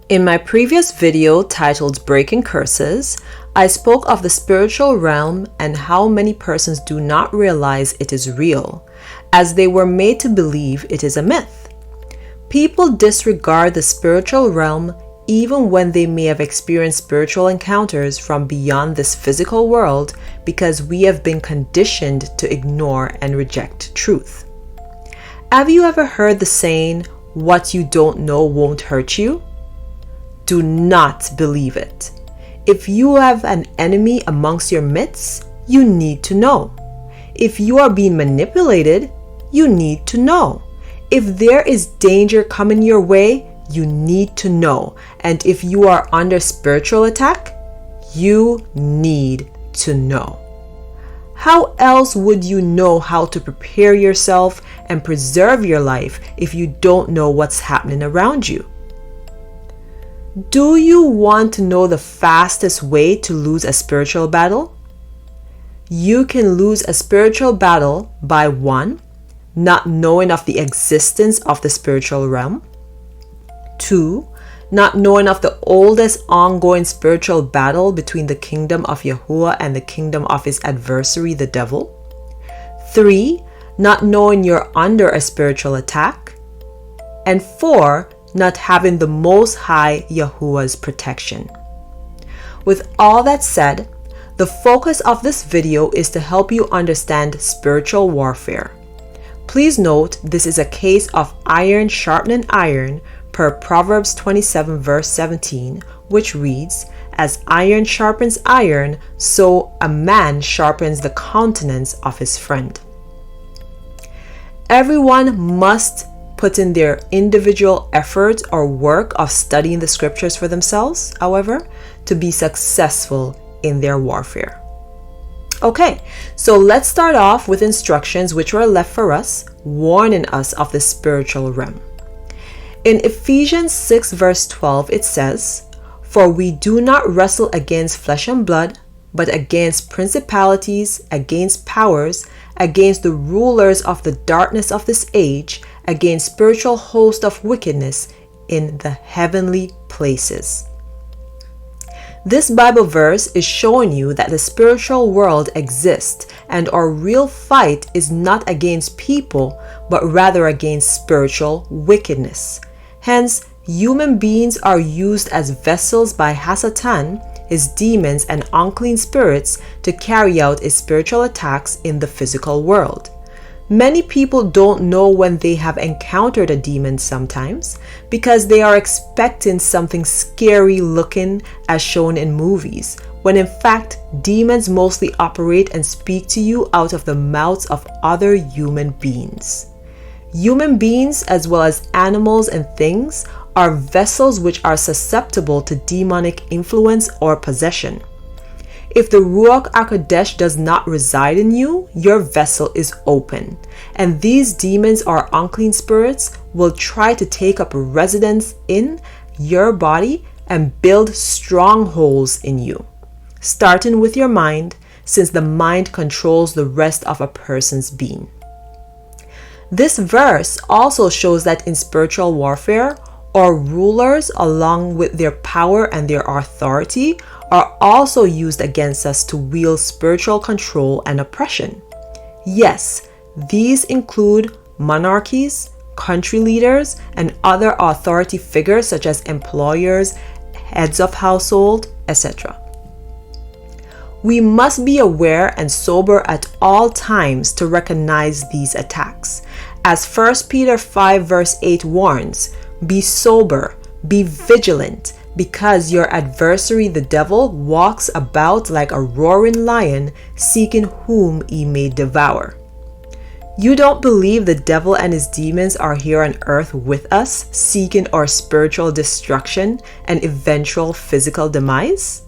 In my previous video titled Breaking Curses, I spoke of the spiritual realm and how many persons do not realize it is real, as they were made to believe it is a myth. People disregard the spiritual realm even when they may have experienced spiritual encounters from beyond this physical world because we have been conditioned to ignore and reject truth. Have you ever heard the saying, "What you don't know won't hurt you"? Do not believe it. If you have an enemy amongst your midst, you need to know. If you are being manipulated, you need to know. If there is danger coming your way, you need to know. And if you are under spiritual attack, you need to know. How else would you know how to prepare yourself and preserve your life if you don't know what's happening around you? Do you want to know the fastest way to lose a spiritual battle? You can lose a spiritual battle by 1. Not knowing of the existence of the spiritual realm. 2. Not knowing of the oldest ongoing spiritual battle between the kingdom of Yahuah and the kingdom of his adversary, the devil. 3. Not knowing you're under a spiritual attack. And 4. Not having the Most High Yahuah's protection. With all that said, the focus of this video is to help you understand spiritual warfare. Please note this is a case of iron sharpening iron per Proverbs 27 verse 17, which reads, "As iron sharpens iron, so a man sharpens the countenance of his friend." Everyone must put in their individual effort or work of studying the scriptures for themselves, however, to be successful in their warfare. Okay, so let's start off with instructions which were left for us, warning us of the spiritual realm. In Ephesians 6 verse 12 it says, "For we do not wrestle against flesh and blood, but against principalities, against powers, against the rulers of the darkness of this age, against spiritual hosts of wickedness in the heavenly places." This Bible verse is showing you that the spiritual world exists and our real fight is not against people, but rather against spiritual wickedness. Hence, human beings are used as vessels by Hasatan, his demons and unclean spirits, to carry out his spiritual attacks in the physical world. Many people don't know when they have encountered a demon sometimes because they are expecting something scary looking as shown in movies, when in fact demons mostly operate and speak to you out of the mouths of other human beings. Human beings, as well as animals and things, are vessels which are susceptible to demonic influence or possession. If the Ruach HaKodesh does not reside in you, your vessel is open, and these demons or unclean spirits will try to take up residence in your body and build strongholds in you, starting with your mind, since the mind controls the rest of a person's being. This verse also shows that in spiritual warfare, our rulers, along with their power and their authority, are also used against us to wield spiritual control and oppression. Yes, these include monarchies, country leaders, and other authority figures such as employers, heads of household, etc. We must be aware and sober at all times to recognize these attacks. As 1 Peter 5 verse 8 warns, "Be sober, be vigilant, because your adversary the devil walks about like a roaring lion, seeking whom he may devour." You don't believe the devil and his demons are here on earth with us, seeking our spiritual destruction and eventual physical demise?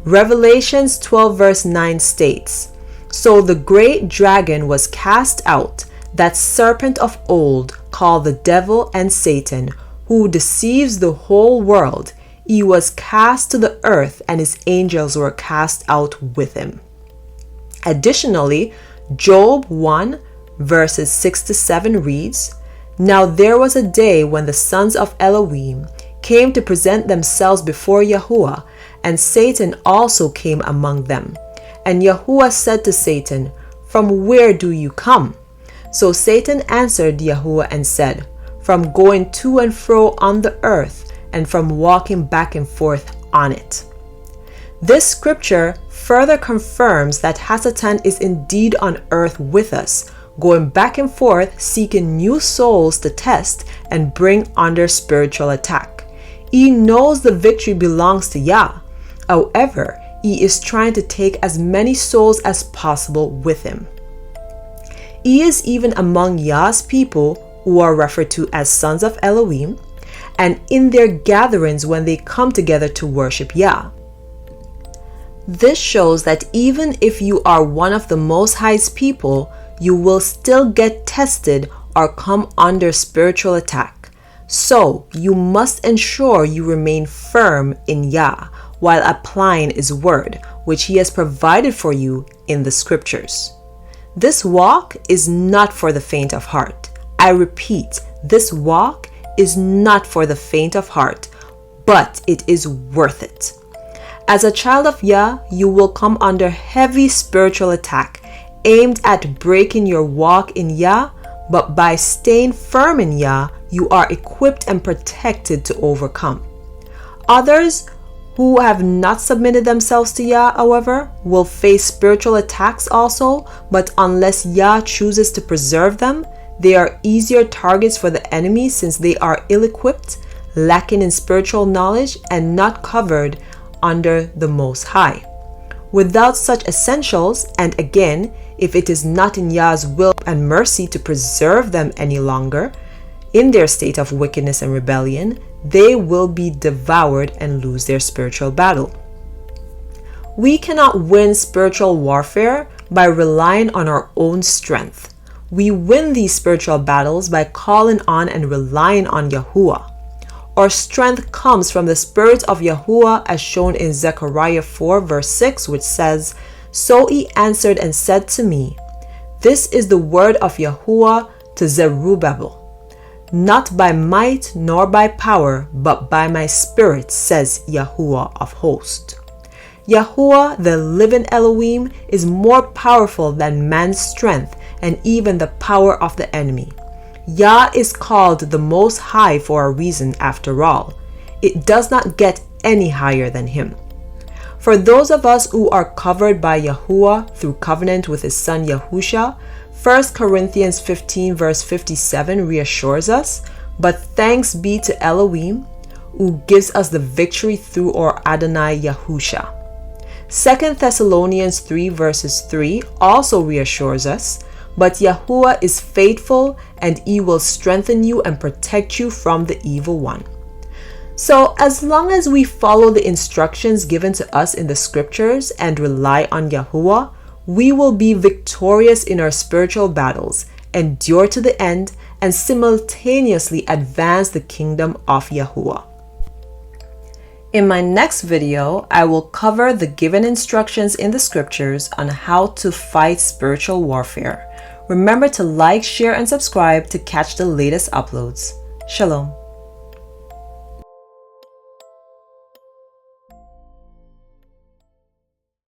Revelations 12 verse 9 states, "So the great dragon was cast out, that serpent of old, called the devil and Satan, who deceives the whole world. He was cast to the earth, and his angels were cast out with him." Additionally, Job 1 verses 6 to 7 reads, "Now there was a day when the sons of Elohim came to present themselves before Yahuah, and Satan also came among them. And Yahuah said to Satan, "From where do you come?" So Satan answered Yahuah and said, "From going to and fro on the earth, and from walking back and forth on it." This scripture further confirms that Hasatan is indeed on earth with us, going back and forth seeking new souls to test and bring under spiritual attack. He knows the victory belongs to Yah. However, he is trying to take as many souls as possible with him. He is even among Yah's people, who are referred to as sons of Elohim, and in their gatherings when they come together to worship Yah. This shows that even if you are one of the Most High's people, you will still get tested or come under spiritual attack. So you must ensure you remain firm in Yah while applying His word, which He has provided for you in the scriptures. This walk is not for the faint of heart. I repeat, this walk is not for the faint of heart, but it is worth it. As a child of Yah, you will come under heavy spiritual attack aimed at breaking your walk in Yah, but by staying firm in Yah, you are equipped and protected to overcome. Others who have not submitted themselves to Yah, however, will face spiritual attacks also, but unless Yah chooses to preserve them, they are easier targets for the enemy since they are ill-equipped, lacking in spiritual knowledge, and not covered under the Most High. Without such essentials, and again, if it is not in Yah's will and mercy to preserve them any longer, in their state of wickedness and rebellion, they will be devoured and lose their spiritual battle. We cannot win spiritual warfare by relying on our own strength. We win these spiritual battles by calling on and relying on Yahuah. Our strength comes from the Spirit of Yahuah as shown in Zechariah 4 verse 6, which says, "So he answered and said to me, This is the word of Yahuah to Zerubbabel. Not by might nor by power, but by my Spirit, says Yahuah of hosts." Yahuah, the living Elohim, is more powerful than man's strength and even the power of the enemy. Yah is called the Most High for a reason after all. It does not get any higher than Him. For those of us who are covered by Yahuah through covenant with His Son Yahusha, 1 Corinthians 15 verse 57 reassures us, "But thanks be to Elohim, who gives us the victory through our Adonai Yahusha." 2 Thessalonians 3 verses 3 also reassures us, "But Yahuah is faithful, and He will strengthen you and protect you from the evil one." So as long as we follow the instructions given to us in the scriptures and rely on Yahuah, we will be victorious in our spiritual battles, endure to the end, and simultaneously advance the kingdom of Yahuah. In my next video, I will cover the given instructions in the scriptures on how to fight spiritual warfare. Remember to like, share, and subscribe to catch the latest uploads. Shalom.